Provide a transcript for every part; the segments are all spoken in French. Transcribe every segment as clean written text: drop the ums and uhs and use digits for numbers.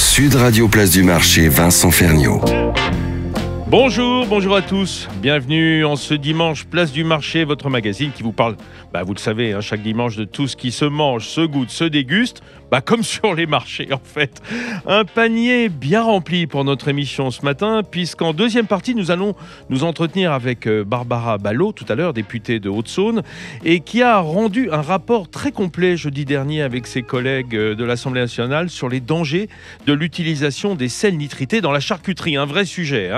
Sud Radio Place du Marché, Vincent Ferniaud. Bonjour à tous. Bienvenue en ce dimanche Place du Marché, votre magazine qui vous parle, vous le savez, chaque dimanche de tout ce qui se mange, se goûte, se déguste, comme sur les marchés en fait. Un panier bien rempli pour notre émission ce matin, puisqu'en deuxième partie, nous allons nous entretenir avec Barbara Ballot, tout à l'heure, députée de Haute-Saône, et qui a rendu un rapport très complet jeudi dernier avec ses collègues de l'Assemblée nationale sur les dangers de l'utilisation des sels nitrités dans la charcuterie. Un vrai sujet,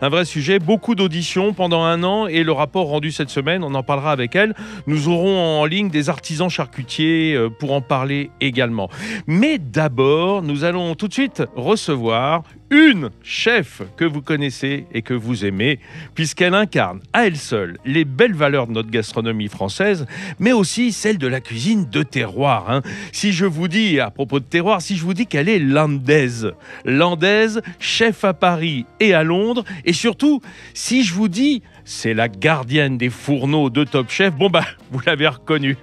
Un vrai sujet, beaucoup d'auditions pendant un an et le rapport rendu cette semaine, on en parlera avec elle. Nous aurons en ligne des artisans charcutiers pour en parler également. Mais d'abord, nous allons tout de suite recevoir une chef que vous connaissez et que vous aimez, puisqu'elle incarne à elle seule les belles valeurs de notre gastronomie française, mais aussi celles de la cuisine de terroir. Si je vous dis, à propos de terroir, si je vous dis qu'elle est landaise, chef à Paris et à Londres, et surtout, si je vous dis, c'est la gardienne des fourneaux de Top Chef, vous l'avez reconnue.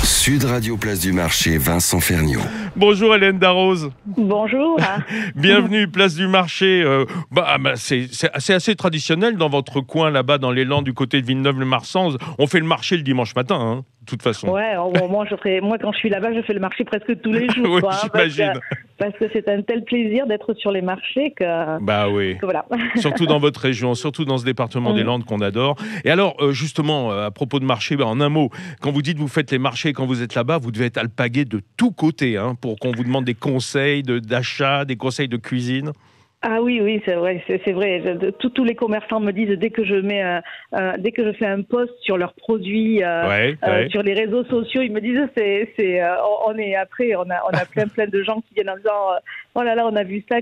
Sud Radio Place du Marché, Vincent Ferniaud. Bonjour Hélène Darroze. Bonjour. Bienvenue Place du Marché. C'est assez traditionnel dans votre coin là-bas dans les Landes du côté de Villeneuve-le-Marsan. On fait le marché le dimanche matin, de toute façon. Ouais, moi quand je suis là-bas, je fais le marché presque tous les jours. Oui, j'imagine. Parce que c'est un tel plaisir d'être sur les marchés que... Oui. Que voilà. Surtout dans votre région, surtout dans ce département des Landes qu'on adore. Et alors, justement, à propos de marché, en un mot, quand vous dites vous faites les marchés, quand vous êtes là-bas, vous devez être alpagué de tous côtés, pour qu'on vous demande des conseils d'achat, des conseils de cuisine. Ah oui, c'est vrai. Tous les commerçants me disent dès que je fais un post sur leurs produits, sur les réseaux sociaux, ils me disent on a plein de gens qui viennent en disant oh là là, on a vu ça,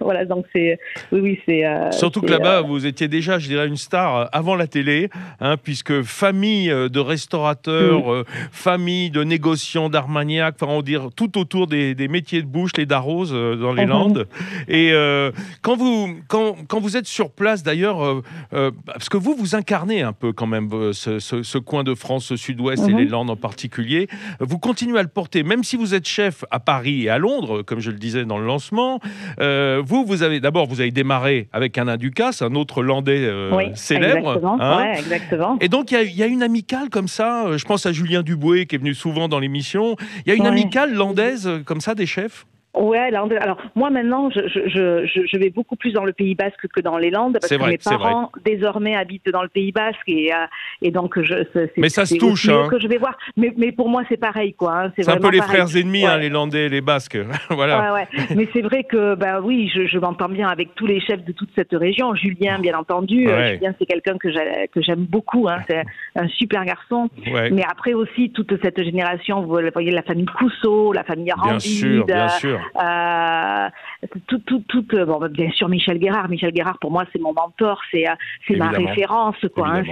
voilà, donc c'est surtout que là-bas vous étiez déjà, je dirais, une star avant la télé, puisque famille de restaurateurs, famille de négociants, d'armagnacs, on dire tout autour des métiers de bouche, les Darroze dans les Landes. Et quand vous êtes sur place, d'ailleurs, parce que vous incarnez un peu quand même ce coin de France, ce sud-ouest et les Landes en particulier, vous continuez à le porter, même si vous êtes chef à Paris et à Londres, comme je le disais dans le lancement. Vous avez démarré avec Alain Ducasse, un autre Landais célèbre. Exactement. Exactement. Et donc, il y a une amicale comme ça, je pense à Julien Duboué qui est venu souvent dans l'émission. Il y a une amicale landaise comme ça des chefs ? Ouais, alors moi maintenant, je vais beaucoup plus dans le Pays Basque que dans les Landes parce que mes parents désormais habitent dans le Pays Basque et donc mais ça se touche, que je vais voir. Mais pour moi c'est pareil quoi. C'est un peu les frères ennemis, les Landais et les Basques. Voilà. Ouais. Mais c'est vrai que oui, je m'entends bien avec tous les chefs de toute cette région. Julien, bien entendu. Julien, c'est quelqu'un que j'aime beaucoup. C'est un super garçon. Ouais. Mais après aussi toute cette génération, vous voyez la famille Cousseau, la famille Arambide. Bien sûr. Bien sûr Michel Guérard pour moi c'est mon mentor, c'est ma référence quoi,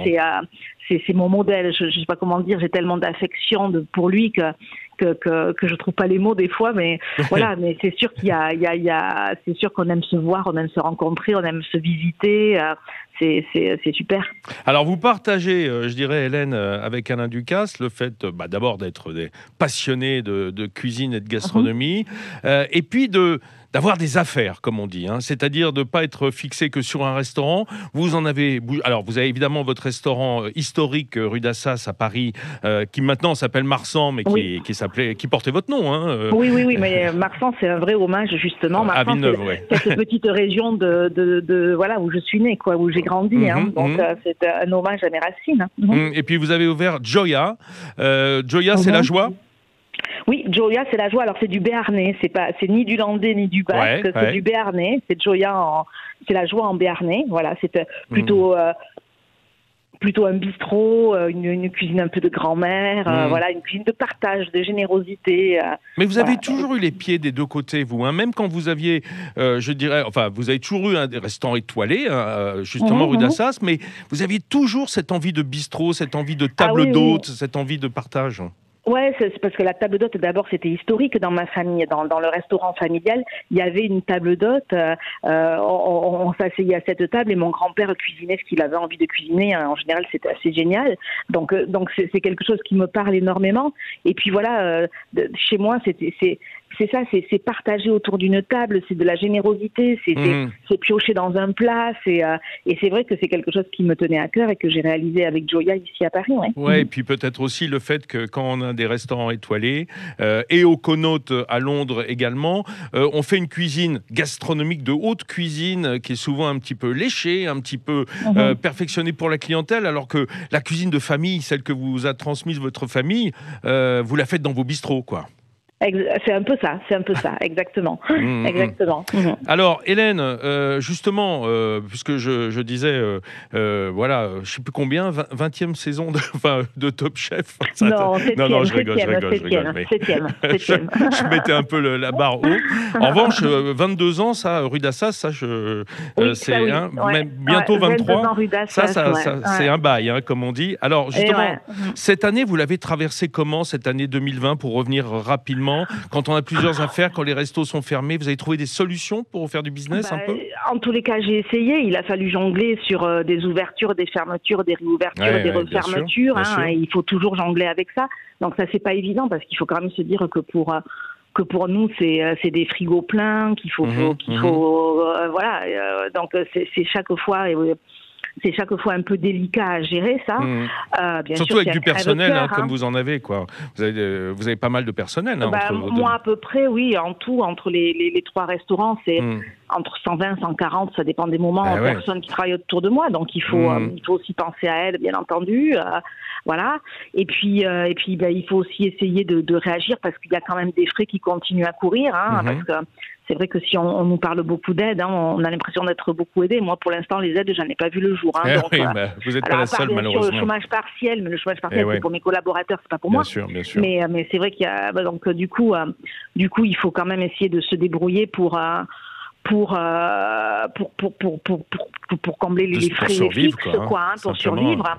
c'est mon modèle, je sais pas comment dire, j'ai tellement d'affection pour lui que je trouve pas les mots des fois, mais voilà, mais c'est sûr c'est sûr qu'on aime se voir, on aime se rencontrer, on aime se visiter, c'est super. Alors vous partagez, je dirais Hélène, avec Alain Ducasse, le fait d'abord d'être des passionnés de cuisine et de gastronomie, et puis d'avoir des affaires, comme on dit, c'est-à-dire de ne pas être fixé que sur un restaurant. Vous avez évidemment votre restaurant historique rue d'Assas à Paris, qui maintenant s'appelle Marsan, mais qui portait votre nom. Oui, mais Marsan, c'est un vrai hommage justement. Marsan, à Villeneuve, cette petite région voilà, où je suis née, quoi, où j'ai grandi. Donc c'est un hommage à mes racines. Et puis vous avez ouvert Gioia. Gioia, c'est la joie. Oui, Gioia, c'est la joie. Alors c'est du béarnais, c'est ni du landais ni du basque, c'est du béarnais. C'est Gioia, c'est la joie en béarnais. Voilà, c'est plutôt un bistrot, une cuisine un peu de grand-mère, voilà, une cuisine de partage, de générosité. Mais vous avez toujours eu les pieds des deux côtés, vous, même quand vous aviez, vous avez toujours eu un restaurant étoilé, justement rue d'Assas, mais vous aviez toujours cette envie de bistrot, cette envie de table d'hôte, cette envie de partage. Ouais, c'est parce que la table d'hôte, d'abord, c'était historique dans ma famille. Dans le restaurant familial, il y avait une table d'hôte. On s'asseyait à cette table et mon grand-père cuisinait ce qu'il avait envie de cuisiner. En général, c'était assez génial. Donc c'est quelque chose qui me parle énormément. Et puis voilà, chez moi, c'est ça, c'est partager autour d'une table, c'est de la générosité, c'est piocher dans un plat, et c'est vrai que c'est quelque chose qui me tenait à cœur et que j'ai réalisé avec Joya ici à Paris. Ouais, et puis peut-être aussi le fait que quand on a des restaurants étoilés, et au Connaught à Londres également, on fait une cuisine gastronomique de haute cuisine qui est souvent un petit peu léchée, un petit peu perfectionnée pour la clientèle, alors que la cuisine de famille, celle que vous a transmise votre famille, vous la faites dans vos bistrots, quoi. C'est un peu ça, exactement. Exactement. Alors, Hélène, justement, puisque je disais, voilà, je ne sais plus combien, 20e saison de Top Chef. Non, je rigole. Je mettais un peu la barre haut. En revanche, 22 ans, ça, rue d'Assas, ça, c'est même bientôt 23. Ça, c'est un bail, hein, comme on dit. Alors, justement, cette année, vous l'avez traversée comment, cette année 2020, pour revenir rapidement? Quand on a plusieurs affaires, quand les restos sont fermés, vous avez trouvé des solutions pour faire du business un peu? En tous les cas, j'ai essayé. Il a fallu jongler sur des ouvertures, des fermetures, des réouvertures, des refermetures. Bien sûr. Il faut toujours jongler avec ça. Donc ça, c'est pas évident parce qu'il faut quand même se dire que pour nous, c'est des frigos pleins, qu'il faut voilà. Donc c'est chaque fois. C'est chaque fois un peu délicat à gérer, ça. Bien surtout sûr, avec du personnel, comme vous en avez, quoi. Vous avez pas mal de personnel. Moi, à peu près, oui. En tout, entre les 3 restaurants, c'est entre 120 140, ça dépend des moments, personnes qui travaillent autour de moi. Donc, il faut aussi penser à elles, bien entendu. Voilà. Et puis il faut aussi essayer de réagir parce qu'il y a quand même des frais qui continuent à courir, parce que c'est vrai que si on nous parle beaucoup d'aide, on a l'impression d'être beaucoup aidé. Moi, pour l'instant, les aides, j'en ai pas vu le jour. Vous n'êtes pas la seule, malheureusement. Sur le chômage partiel, mais le chômage partiel, c'est pour mes collaborateurs, c'est pas pour moi. Bien sûr. Mais c'est vrai qu'il y a donc du coup, il faut quand même essayer de se débrouiller pour combler les frais fixes, pour survivre.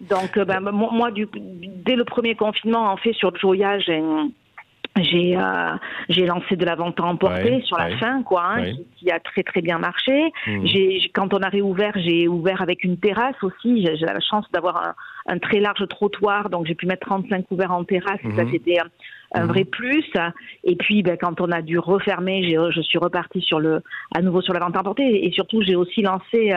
Donc, moi, dès le premier confinement, en fait, sur Joya, j'ai lancé de la vente à emporter sur la fin, qui a très très bien marché. Quand on a réouvert, j'ai ouvert avec une terrasse aussi. J'ai la chance d'avoir un très large trottoir, donc j'ai pu mettre 35 couverts en terrasse. Et ça, c'était un vrai plus. Et puis, quand on a dû refermer, je suis repartie à nouveau sur la vente à emporter. Et surtout, j'ai aussi lancé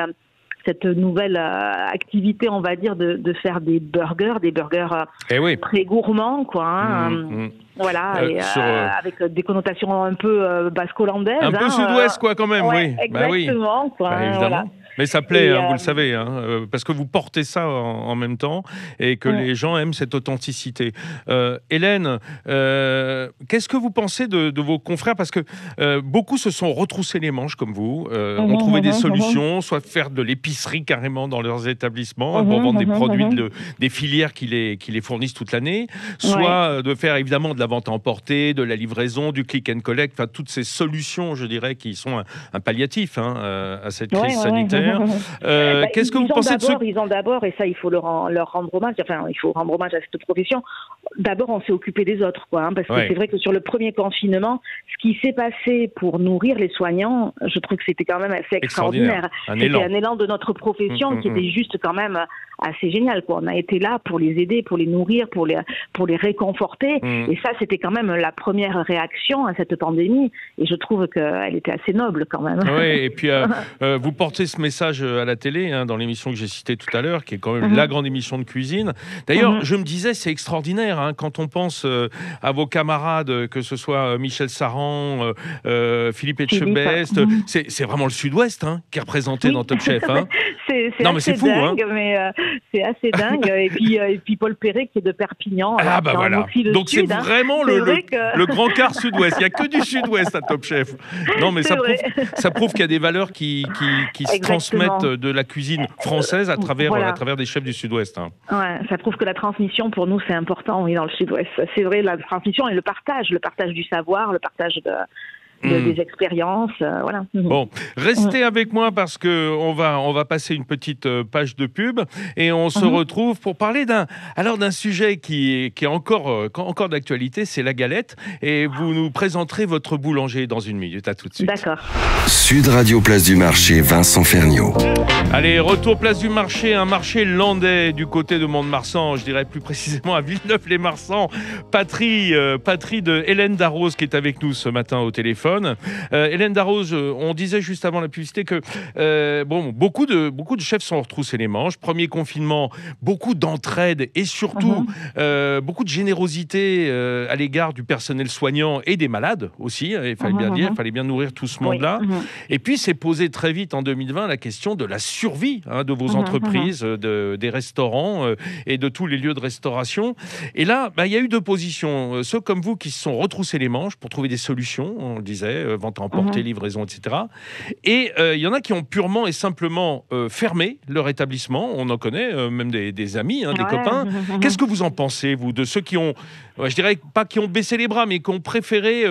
cette nouvelle activité, on va dire, de faire des burgers très gourmands, voilà, avec des connotations un peu basco-hollandaises. Un peu sud-ouest, quand même, Exactement, évidemment. Voilà. Mais ça plaît, vous le savez, parce que vous portez ça en même temps et que les gens aiment cette authenticité. Hélène, qu'est-ce que vous pensez de vos confrères? Parce que beaucoup se sont retroussés les manches comme vous, ont trouvé des solutions, soit faire de l'épicerie carrément dans leurs établissements pour vendre des produits des filières qui les fournissent toute l'année, soit de faire évidemment de la vente à emporter, de la livraison, du click and collect, enfin toutes ces solutions, je dirais, qui sont un palliatif à cette crise sanitaire. Qu'est-ce que vous pensez de ce... Ils ont d'abord, et ça il faut leur rendre hommage, il faut rendre hommage à cette profession, d'abord on s'est occupé des autres, parce que c'est vrai que sur le premier confinement, ce qui s'est passé pour nourrir les soignants, je trouve que c'était quand même assez extraordinaire. C'était un élan de notre profession qui était juste quand même assez génial, On a été là pour les aider, pour les nourrir, pour les réconforter, et ça c'était quand même la première réaction à cette pandémie, et je trouve qu'elle était assez noble quand même. Oui, et puis vous portez ce message à la télé, dans l'émission que j'ai citée tout à l'heure, qui est quand même la grande émission de cuisine. D'ailleurs, je me disais, c'est extraordinaire, quand on pense à vos camarades, que ce soit Michel Saran, Philippe Etchebest, c'est vraiment le Sud-Ouest qui est représenté dans Top Chef. C'est assez dingue, mais c'est assez dingue. Et puis Paul Perret qui est de Perpignan. Voilà. Donc c'est vraiment le grand quart Sud-Ouest. Il n'y a que du Sud-Ouest à Top Chef. Non, mais ça prouve qu'il y a des valeurs qui se transmettent de la cuisine française à travers des chefs du Sud-Ouest. Ça prouve que la transmission pour nous c'est important, dans le Sud-Ouest. C'est vrai, la transmission et le partage du savoir, le partage des expériences, voilà. Bon, restez avec moi parce que on va passer une petite page de pub et on se retrouve pour parler d'un sujet qui est encore d'actualité, c'est la galette, et vous nous présenterez votre boulanger dans une minute. À tout de suite. D'accord. Sud Radio Place du Marché, Vincent Ferniaud. Allez, retour Place du Marché, un marché landais du côté de Mont-de-Marsan, je dirais plus précisément à Villeneuve-les-Marsan. Patrie de Hélène Darroze qui est avec nous ce matin au téléphone. Hélène Darroze, on disait juste avant la publicité que beaucoup de chefs sont retroussés les manches. Premier confinement, beaucoup d'entraide et surtout beaucoup de générosité à l'égard du personnel soignant et des malades aussi. Il fallait bien dire, il fallait bien nourrir tout ce monde-là. Et puis s'est posé très vite en 2020 la question de la survie de vos entreprises, des restaurants et de tous les lieux de restauration. Et là, il y a eu deux positions. Ceux comme vous qui se sont retroussés les manches pour trouver des solutions, on le disait, vente à emporter, livraison, etc. Et il y en a qui ont purement et simplement fermé leur établissement. On en connaît, même des amis, des copains. Qu'est-ce que vous en pensez, vous, de ceux qui ont, je dirais pas qui ont baissé les bras, mais qui ont préféré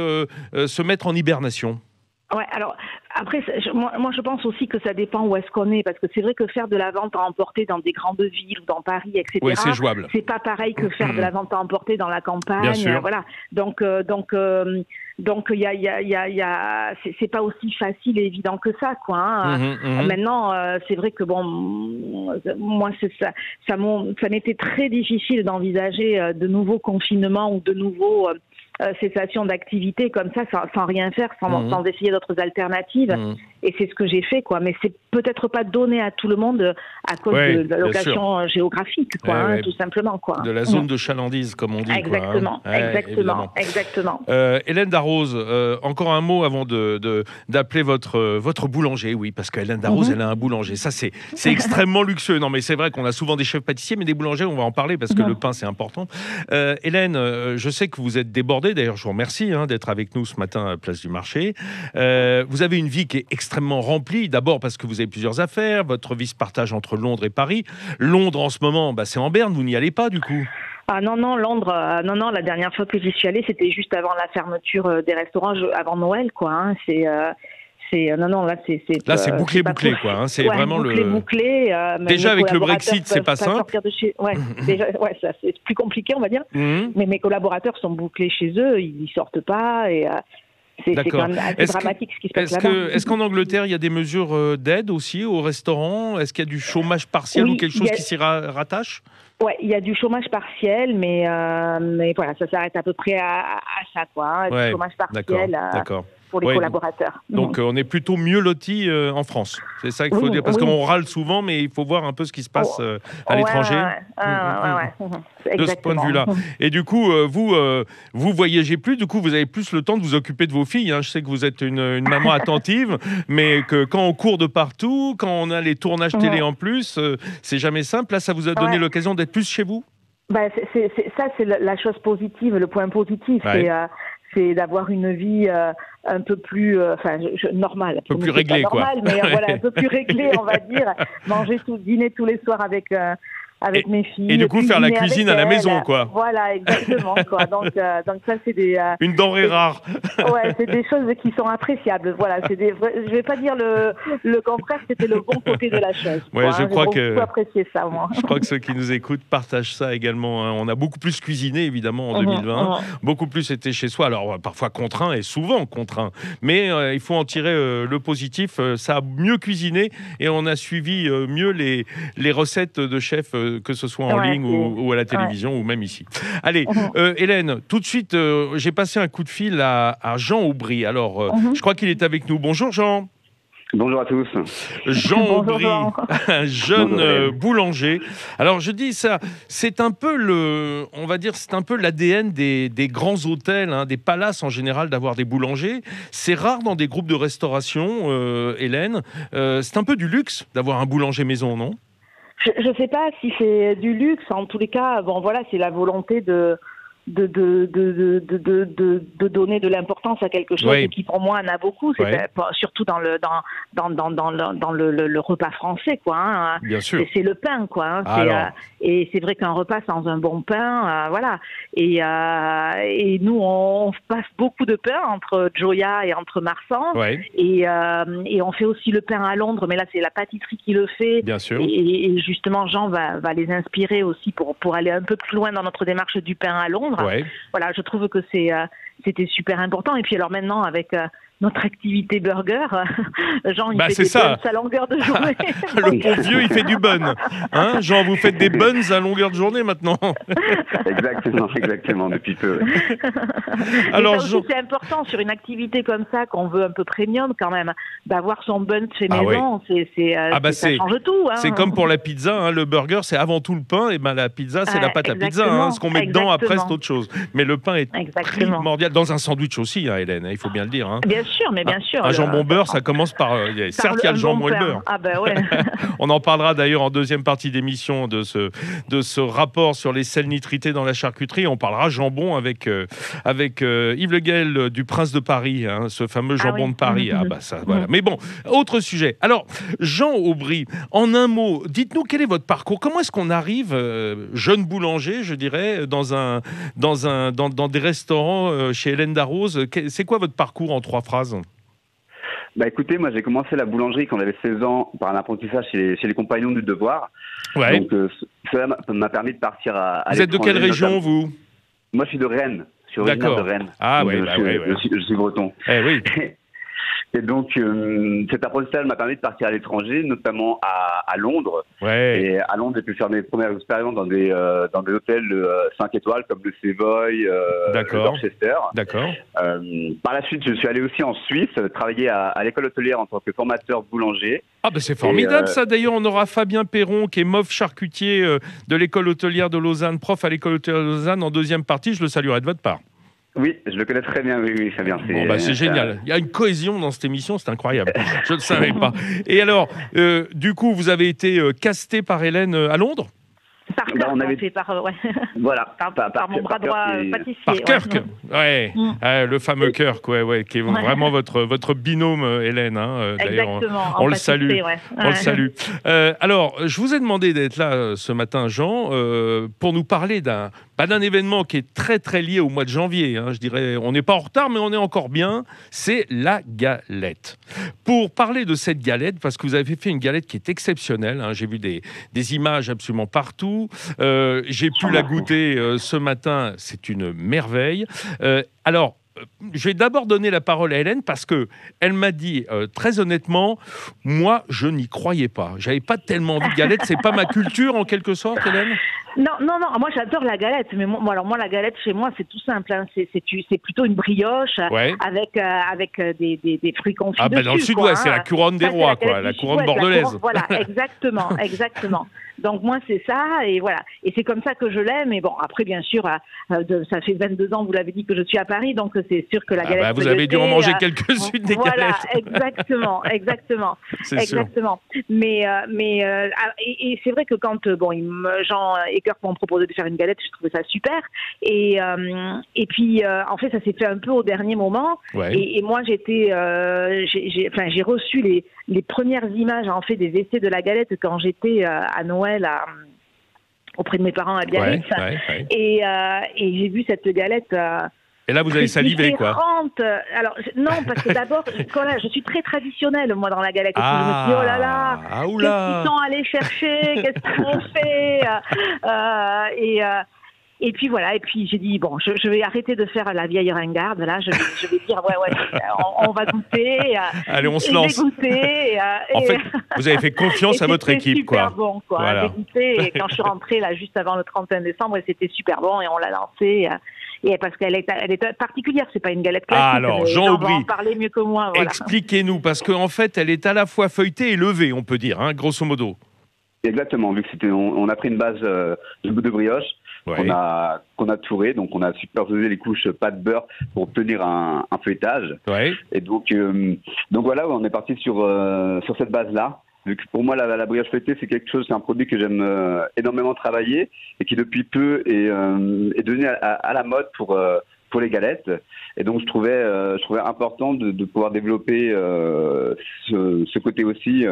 se mettre en hibernation? Ouais, alors après, moi je pense aussi que ça dépend où est-ce qu'on est, parce que c'est vrai que faire de la vente à emporter dans des grandes villes ou dans Paris, etc. Oui, c'est jouable. C'est pas pareil que faire de la vente à emporter dans la campagne. Bien sûr. Voilà. Donc il y a c'est pas aussi facile et évident que ça, quoi. Maintenant, c'est vrai que moi ça m'était très difficile d'envisager de nouveaux confinements ou de nouveaux cessation d'activité comme ça, sans rien faire, sans essayer d'autres alternatives. Et c'est ce que j'ai fait, quoi. Mais c'est peut-être pas donné à tout le monde à cause de la location géographique, quoi, tout simplement, quoi. De la zone de chalandise, comme on dit. Exactement, exactement. Hélène Darroze, encore un mot avant d'appeler votre boulanger, oui, parce qu'Hélène Darroze, elle a un boulanger. Ça, c'est extrêmement luxueux. Non, mais c'est vrai qu'on a souvent des chefs pâtissiers, mais des boulangers, on va en parler parce que le pain, c'est important. Hélène, je sais que vous êtes débordée. D'ailleurs, je vous remercie d'être avec nous ce matin à Place du Marché. Vous avez une vie qui est extrêmement remplie. D'abord parce que vous avez plusieurs affaires. Votre vie se partage entre Londres et Paris. Londres, en ce moment, c'est en berne. Vous n'y allez pas, du coup? Ah non, Londres, non, la dernière fois que j'y suis allée, c'était juste avant la fermeture des restaurants, avant Noël, quoi. Là, c'est bouclé, quoi. C'est vraiment bouclé. Déjà, avec le Brexit, c'est pas simple. Ça, c'est plus compliqué, on va dire. Mais mes collaborateurs sont bouclés chez eux, ils sortent pas et c'est quand même assez dramatique ce qui se passe là-bas. Est-ce qu'en Angleterre, il y a des mesures d'aide aussi aux restaurants? Est-ce qu'il y a du chômage partiel ou quelque chose qui s'y rattache? Ouais, il y a du chômage partiel, mais voilà, ça s'arrête à peu près à ça, quoi. Du chômage partiel. D'accord. Pour les collaborateurs. Donc on est plutôt mieux lotis en France. C'est ça qu'il faut dire. Parce qu'on râle souvent, mais il faut voir un peu ce qui se passe à l'étranger. De ce point de vue-là. Et du coup, vous voyagez plus, du coup vous avez plus le temps de vous occuper de vos filles. Je sais que vous êtes une maman attentive, mais que quand on court de partout, quand on a les tournages télé en plus, c'est jamais simple. Là, ça vous a donné l'occasion d'être plus chez vous? C'est la chose positive, le point positif. C'est d'avoir une vie un peu plus normale. Un peu plus réglée, quoi. Normale, mais voilà, un peu plus réglée, on va dire. Dîner tous les soirs avec mes filles. Et du coup, faire la cuisine à la maison, quoi. Voilà, exactement, quoi. Donc ça, c'est des... Une denrée rare. Ouais, c'est des choses qui sont appréciables. Voilà, je vais pas dire le contraire, c'était le bon côté de la chose. Ouais, je crois que... beaucoup apprécié ça, moi. Je crois que ceux qui nous écoutent partagent ça également. On a beaucoup plus cuisiné, évidemment, en 2020. Beaucoup plus été chez soi. Alors, parfois contraint, et souvent contraint. Mais il faut en tirer le positif. Ça a mieux cuisiné, et on a suivi mieux les recettes de chefs, que ce soit en ligne ou à la télévision ou même ici. Allez, Hélène, tout de suite, j'ai passé un coup de fil à Jean Aubry. Alors, je crois qu'il est avec nous. Bonjour Jean. Bonjour à tous. Jean Aubry, un jeune boulanger. Alors je dis ça, c'est un peu l'ADN des grands hôtels, des palaces en général, d'avoir des boulangers. C'est rare dans des groupes de restauration, Hélène. C'est un peu du luxe d'avoir un boulanger maison, non? Je ne sais pas si c'est du luxe. En tous les cas, c'est la volonté de donner de l'importance à quelque chose qui pour moi en a beaucoup, surtout dans le repas français, quoi. Hein. Bien sûr. C'est le pain, quoi. Hein. Et c'est vrai qu'un repas sans un bon pain, voilà. Et nous on passe beaucoup de pain entre Gioia et entre Marsan. Ouais. Et on fait aussi le pain à Londres, mais là c'est la pâtisserie qui le fait. Bien sûr. Et justement Jean va les inspirer aussi pour aller un peu plus loin dans notre démarche du pain à Londres. Ouais. Voilà, je trouve que c'était super important. Et puis alors maintenant avec notre activité burger, Jean il fait des buns à longueur de journée. Le pauvre vieux il fait du bun. Hein, Jean, vous faites des buns à longueur de journée maintenant. Exactement, depuis peu. Alors Jean... c'est important sur une activité comme ça qu'on veut un peu premium quand même, d'avoir son bun fait maison, ça change tout. Hein. C'est comme pour la pizza, hein, le burger c'est avant tout le pain, et la pizza c'est la pâte à pizza. Hein, ce qu'on met dedans après c'est autre chose. Mais le pain est primordial. Dans un sandwich aussi, hein, Hélène, il faut bien le dire. Hein. Bien sûr. Un jambon beurre, ça commence par... certes, il y a le jambon et le beurre. Ah ben ouais. On en parlera d'ailleurs en deuxième partie d'émission de ce rapport sur les sels nitrités dans la charcuterie. On parlera jambon avec Yves Le Gall du Prince de Paris, hein, ce fameux jambon de Paris. Voilà. Mais bon, autre sujet. Alors, Jean Aubry, en un mot, dites-nous quel est votre parcours. Comment est-ce qu'on arrive, jeune boulanger, je dirais, dans des restaurants chez Hélène Darroze? C'est quoi votre parcours en 3 phrases? Écoutez, moi j'ai commencé la boulangerie quand j'avais 16 ans par un apprentissage chez les Compagnons du Devoir. Ouais. Donc cela m'a permis de partir à Vous êtes de quelle région, vous? Moi je suis de Rennes. Je suis originaire de Rennes. Ah oui, je suis breton. Oui. Et donc, cet apprentissage m'a permis de partir à l'étranger, notamment à Londres. Ouais. Et à Londres, j'ai pu faire mes premières expériences dans des hôtels 5 étoiles comme le Savoy, le Dorchester. D'accord. Par la suite, je suis allé aussi en Suisse, travailler à l'école hôtelière en tant que formateur boulanger. Ah c'est formidable ça. D'ailleurs, on aura Fabien Perron qui est MOF charcutier de l'école hôtelière de Lausanne, prof à l'école hôtelière de Lausanne en deuxième partie. Je le saluerai de votre part. Oui, je le connais très bien, oui, Fabien. C'est génial. Il y a une cohésion dans cette émission, c'est incroyable. Je ne le savais pas. Et alors, du coup, vous avez été casté par Hélène à Londres ? Par Kirk, Voilà. Par mon bras droit pâtissier. Par Kirk, le fameux Kirk, qui est vraiment votre binôme, Hélène. Hein, exactement. On le salue. On le salue. Alors, je vous ai demandé d'être là ce matin, Jean, pour nous parler d'un événement qui est très très lié au mois de janvier. Hein, je dirais, on n'est pas en retard, mais on est encore bien. C'est la galette. Pour parler de cette galette, parce que vous avez fait une galette qui est exceptionnelle. Hein, j'ai vu des images absolument partout. J'ai pu la goûter ce matin. C'est une merveille. Alors, je vais d'abord donner la parole à Hélène parce que elle m'a dit très honnêtement, moi je n'y croyais pas. J'avais pas tellement envie de galette. C'est pas ma culture en quelque sorte, Hélène. Non. Moi j'adore la galette, mais moi la galette chez moi c'est tout simple. Hein. C'est plutôt une brioche avec des fruits confits dessus. Dans le Sud-Ouest, c'est la couronne des rois, la couronne bordelaise. Voilà, exactement. Donc moi c'est ça et voilà. Et c'est comme ça que je l'aime. Et bon après bien sûr, ça fait 22 ans, vous l'avez dit, que je suis à Paris, donc c'est sûr que la galette. Vous avez dû en manger quelques-unes des galettes. Exactement. Exactement. Mais et c'est vrai que quand Jean et Kirk m'ont proposé de faire une galette, je trouvais ça super. Et puis en fait ça s'est fait un peu au dernier moment. Ouais. Et moi j'ai reçu les premières images en fait des essais de la galette quand j'étais à Noël auprès de mes parents à Biarritz. Et j'ai vu cette galette. Et là, vous avez salivé, quoi. Alors, non, parce que d'abord, je suis très traditionnelle, moi, dans la galette. Et puis, je me suis dit, oh là là, qu'est-ce qu'ils sont allés chercher, qu'est-ce qu'ils ont fait et puis voilà, et puis j'ai dit, bon, je vais arrêter de faire la vieille ringarde, là, je vais dire, on va goûter. Allez, on se lance. J'ai goûté. En fait, vous avez fait confiance à votre équipe, super bon, quoi. Voilà. J'ai goûté, et quand je suis rentrée, là, juste avant le 31 décembre, c'était super bon, et on l'a lancé. Et parce qu'elle est particulière, c'est pas une galette classique. Alors, Jean Aubry, en parler mieux que moi. Voilà. Expliquez-nous, parce qu'en fait, elle est à la fois feuilletée et levée, on peut dire, hein, grosso modo. Exactement, vu que on a pris une base de brioche. Qu'on a touré, donc on a superposé les couches pâte beurre pour obtenir un feuilletage. Ouais. Et donc voilà, on est parti sur cette base-là. vu que pour moi la brioche feuilletée c'est un produit que j'aime énormément travailler et qui depuis peu est devenu à la mode pour les galettes. Et donc je trouvais important de pouvoir développer ce côté aussi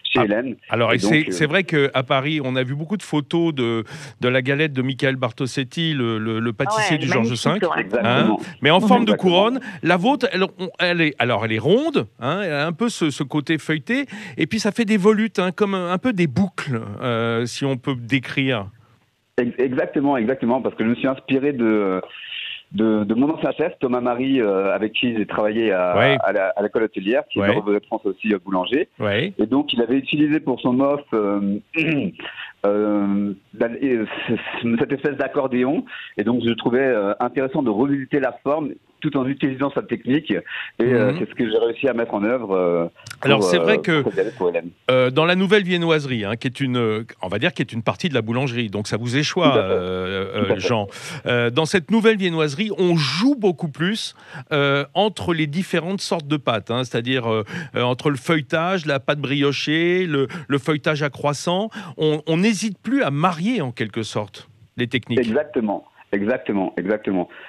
chez Hélène. Alors c'est vrai qu'à Paris, on a vu beaucoup de photos de la galette de Michael Bartosetti, le pâtissier du Georges V, mais en forme de couronne. La vôtre, elle est ronde, hein, elle a un peu ce côté feuilleté, et puis ça fait des volutes, hein, comme un peu des boucles, si on peut décrire. Exactement, parce que je me suis inspiré de mon ancien chef, Thomas Marie, avec qui j'ai travaillé à l'école hôtelière, qui est le revenu de France aussi boulanger. Ouais. Et donc, il avait utilisé pour son offre cette espèce d'accordéon. Et donc, je trouvais intéressant de revisiter la forme tout en utilisant sa technique. Et c'est ce que j'ai réussi à mettre en œuvre. Alors, c'est vrai que dans la nouvelle viennoiserie, hein, qui est une partie de la boulangerie, donc ça vous échoit, Jean. Dans cette nouvelle viennoiserie, on joue beaucoup plus entre les différentes sortes de pâtes, hein, c'est-à-dire entre le feuilletage, la pâte briochée, le feuilletage à croissant. On n'hésite plus à marier en quelque sorte les techniques. Exactement.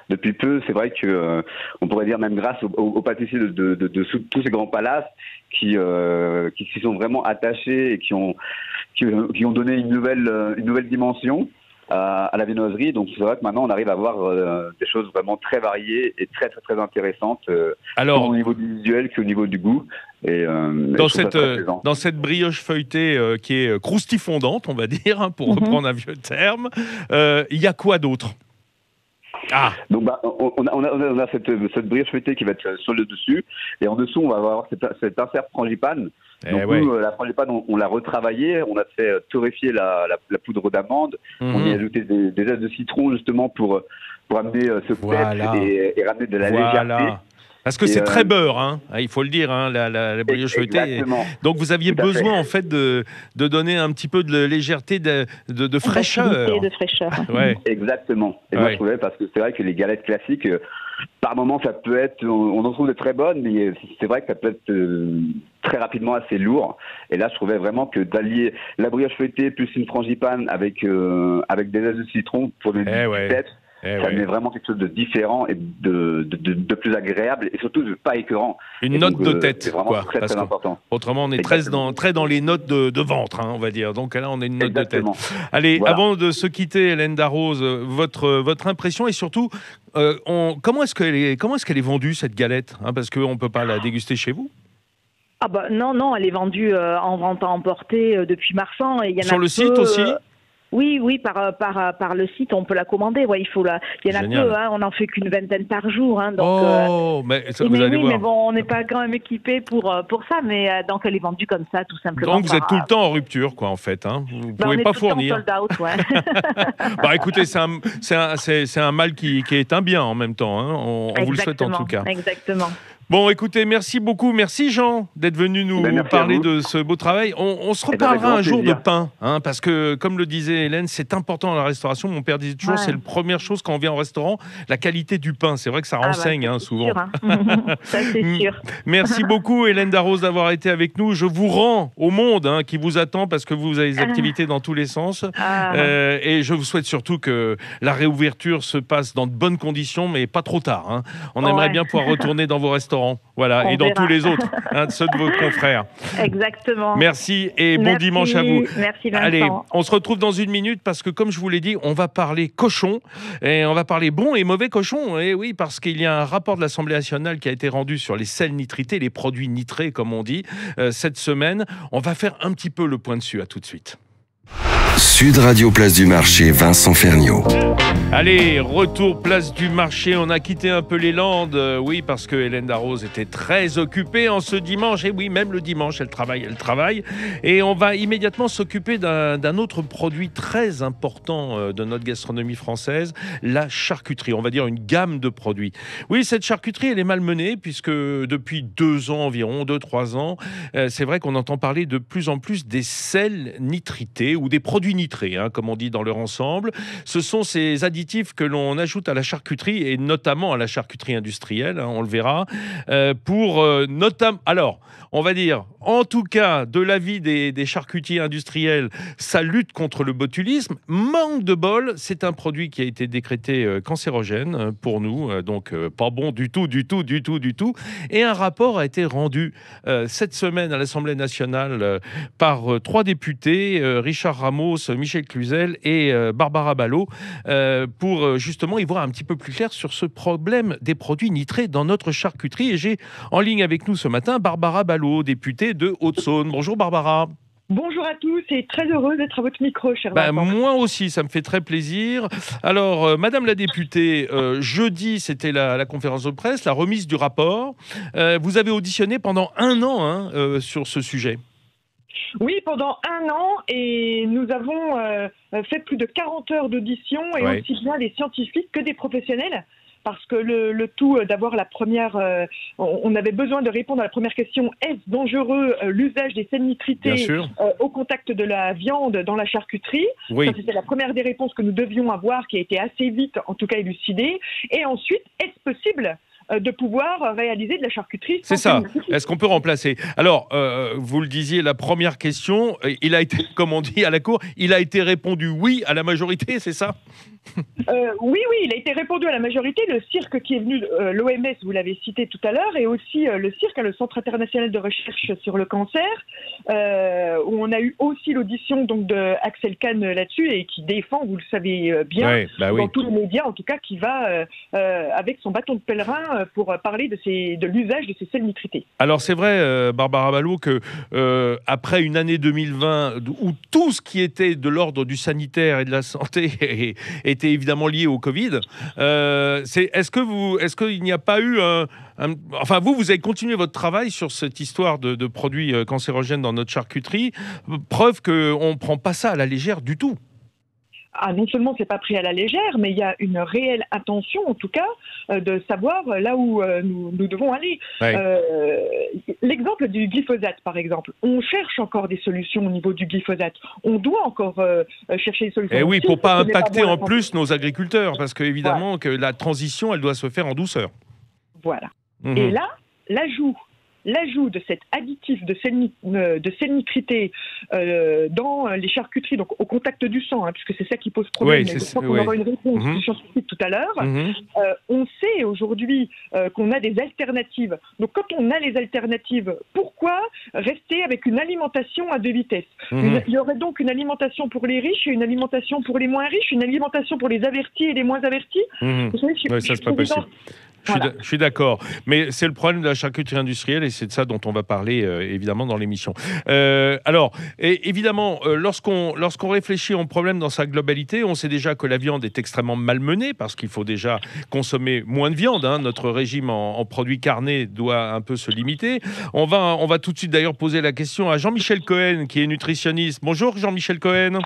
Depuis peu, c'est vrai que on pourrait dire même grâce aux pâtissiers de tous ces grands palaces qui s'y sont vraiment attachés et qui ont donné une nouvelle dimension à la viennoiserie. Donc c'est vrai que maintenant on arrive à avoir des choses vraiment très variées et très très très intéressantes, tant au niveau du visuel qu'au niveau du goût. Et dans cette brioche feuilletée qui est croustifondante, on va dire, hein, pour reprendre un vieux terme, il y a quoi d'autre? Donc on a cette brioche feuilletée qui va être sur le dessus, et en dessous on va avoir cet insert frangipane. Donc nous, la frangipane, on l'a retravaillée, on a fait torréfier la poudre d'amande, on y a ajouté des zestes de citron justement pour amener ce pep et ramener de la légèreté. Parce que c'est très beurre, hein, il faut le dire, hein, la brioche feuilletée. Donc vous aviez besoin en fait de donner un petit peu de légèreté, de fraîcheur. De fraîcheur. Exactement. Et moi je trouvais, parce que c'est vrai que les galettes classiques, par moments ça peut être, on en trouve de très bonnes, mais c'est vrai que ça peut être très rapidement assez lourd. Et là je trouvais vraiment que d'allier la brioche feuilletée plus une frangipane avec des zestes de citron pour le pep, ça met vraiment quelque chose de différent et de plus agréable, et surtout de pas écœurant. Une note de tête, c'est vraiment très important. Autrement, on est très dans les notes de ventre, hein, on va dire. Donc là, on a une note de tête. Allez, avant de se quitter, Hélène Darroze, votre impression, et surtout, comment est-ce qu'elle est vendue, cette galette, hein, parce qu'on ne peut pas la déguster chez vous? Non, elle est vendue en vente à emporter depuis Marsan. Sur le site aussi? Oui, par le site, on peut la commander. Ouais, il y en a peu, hein, on n'en fait qu'une vingtaine par jour. Hein, donc, mais vous allez voir. Mais bon, on n'est pas quand même équipé pour ça, mais donc elle est vendue comme ça, tout simplement. Donc vous êtes tout le temps en rupture, quoi, en fait. Hein. Vous ne pouvez pas fournir. On est tout le temps sold out, écoutez, c'est un mal qui est un bien en même temps. Hein. On vous le souhaite en tout cas. Exactement. Bon, écoutez, merci beaucoup. Merci Jean d'être venu nous parler de ce beau travail. On se reparlera un jour de pain, hein, parce que, comme le disait Hélène, c'est important dans la restauration. Mon père disait toujours, c'est la première chose quand on vient au restaurant, la qualité du pain. C'est vrai que ça renseigne souvent. Sûr, hein. Ça, c'est sûr. Merci beaucoup Hélène Darroze d'avoir été avec nous. Je vous rends au monde qui vous attend, parce que vous avez des activités dans tous les sens. Et je vous souhaite surtout que la réouverture se passe dans de bonnes conditions, mais pas trop tard. Hein. On aimerait bien pouvoir retourner dans vos restaurants. Voilà, et dans tous les autres, ceux de vos confrères. Exactement. Merci et bon dimanche à vous. Merci Vincent. Allez, on se retrouve dans une minute, parce que, comme je vous l'ai dit, on va parler cochon, et on va parler bon et mauvais cochon. Et oui, parce qu'il y a un rapport de l'Assemblée nationale qui a été rendu sur les sels nitrités, les produits nitrés, comme on dit, cette semaine. On va faire un petit peu le point dessus. À tout de suite. Sud Radio Place du Marché, Vincent Ferniaud. Allez, retour Place du Marché. On a quitté un peu les Landes, oui, parce que Hélène Darroze était très occupée en ce dimanche. Et oui, même le dimanche, elle travaille. Et on va immédiatement s'occuper d'un autre produit très important de notre gastronomie française, la charcuterie. On va dire une gamme de produits. Oui, cette charcuterie, elle est malmenée, puisque depuis 2 ans environ, 2-3 ans, c'est vrai qu'on entend parler de plus en plus des sels nitrités ou des produits produits nitrés, hein, comme on dit dans leur ensemble. Ce sont ces additifs que l'on ajoute à la charcuterie et notamment à la charcuterie industrielle, hein, on le verra, pour notamment... Alors, on va dire, en tout cas, de l'avis des charcutiers industriels, ça lutte contre le botulisme. Manque de bol, c'est un produit qui a été décrété cancérogène pour nous, donc pas bon du tout. Et un rapport a été rendu cette semaine à l'Assemblée nationale par 3 députés, Richard Ramos, Michel Cluzel et Barbara Ballot, pour justement y voir un petit peu plus clair sur ce problème des produits nitrés dans notre charcuterie. Et j'ai en ligne avec nous ce matin Barbara Ballot, députée de Haute-Saône. Bonjour Barbara. Bonjour à tous et très heureuse d'être à votre micro, cher Vincent. Moi aussi, ça me fait très plaisir. Alors, Madame la députée, jeudi, c'était la conférence de presse, la remise du rapport. Vous avez auditionné pendant 1 an sur ce sujet. Oui, pendant 1 an, et nous avons fait plus de 40 heures d'audition, et aussi bien des scientifiques que des professionnels. Parce que le tout d'avoir la première... on avait besoin de répondre à la première question. Est-ce dangereux l'usage des sels nitrités au contact de la viande dans la charcuterie? Oui. Ça, c'était la première des réponses que nous devions avoir, qui a été assez vite, en tout cas, élucidée. Et ensuite, est-ce possible de pouvoir réaliser de la charcuterie? C'est ça. Est-ce qu'on peut remplacer? Alors, vous le disiez, la première question, il a été, comme on dit à la cour, il a été répondu oui à la majorité, c'est ça? Oui, il a été répondu à la majorité. Le cirque qui est venu, l'OMS, vous l'avez cité tout à l'heure, et aussi le cirque, le Centre international de recherche sur le cancer, où on a eu aussi l'audition donc de Axel Kahn là-dessus, et qui défend, vous le savez bien, dans tous les médias, en tout cas, qui va avec son bâton de pèlerin pour parler de l'usage de ces sels nitrités. Alors c'est vrai, Barbara Ballot, que après une année 2020 où tout ce qui était de l'ordre du sanitaire et de la santé était évidemment lié au Covid, est-ce qu'il n'y a pas eu enfin, vous avez continué votre travail sur cette histoire de produits cancérogènes dans notre charcuterie, preuve qu'on ne prend pas ça à la légère du tout. Non seulement c'est pas pris à la légère, mais il y a une réelle intention, en tout cas, de savoir là où nous devons aller. L'exemple du glyphosate, par exemple. On cherche encore des solutions au niveau du glyphosate. On doit encore chercher des solutions. Et oui, pour pas impacter en plus nos agriculteurs, parce qu'évidemment que la transition, elle doit se faire en douceur. Voilà. Et là, l'ajout de cet additif de sels nitrités dans les charcuteries, donc au contact du sang, puisque c'est ça qui pose problème, mais je crois qu'on aura une réponse scientifique tout à l'heure. On sait aujourd'hui qu'on a des alternatives. Donc quand on a les alternatives, pourquoi rester avec une alimentation à 2 vitesses? Il y aurait donc une alimentation pour les riches et une alimentation pour les moins riches, une alimentation pour les avertis et les moins avertis. Vous savez, ça, c'est pas possible. Je suis d'accord, mais c'est le problème de la charcuterie industrielle et c'est de ça dont on va parler évidemment dans l'émission. Alors, évidemment, lorsqu'on réfléchit au problème dans sa globalité, on sait déjà que la viande est extrêmement malmenée parce qu'il faut déjà consommer moins de viande. Notre régime en produits carnés doit un peu se limiter. On va tout de suite d'ailleurs poser la question à Jean-Michel Cohen, qui est nutritionniste. Bonjour Jean-Michel Cohen.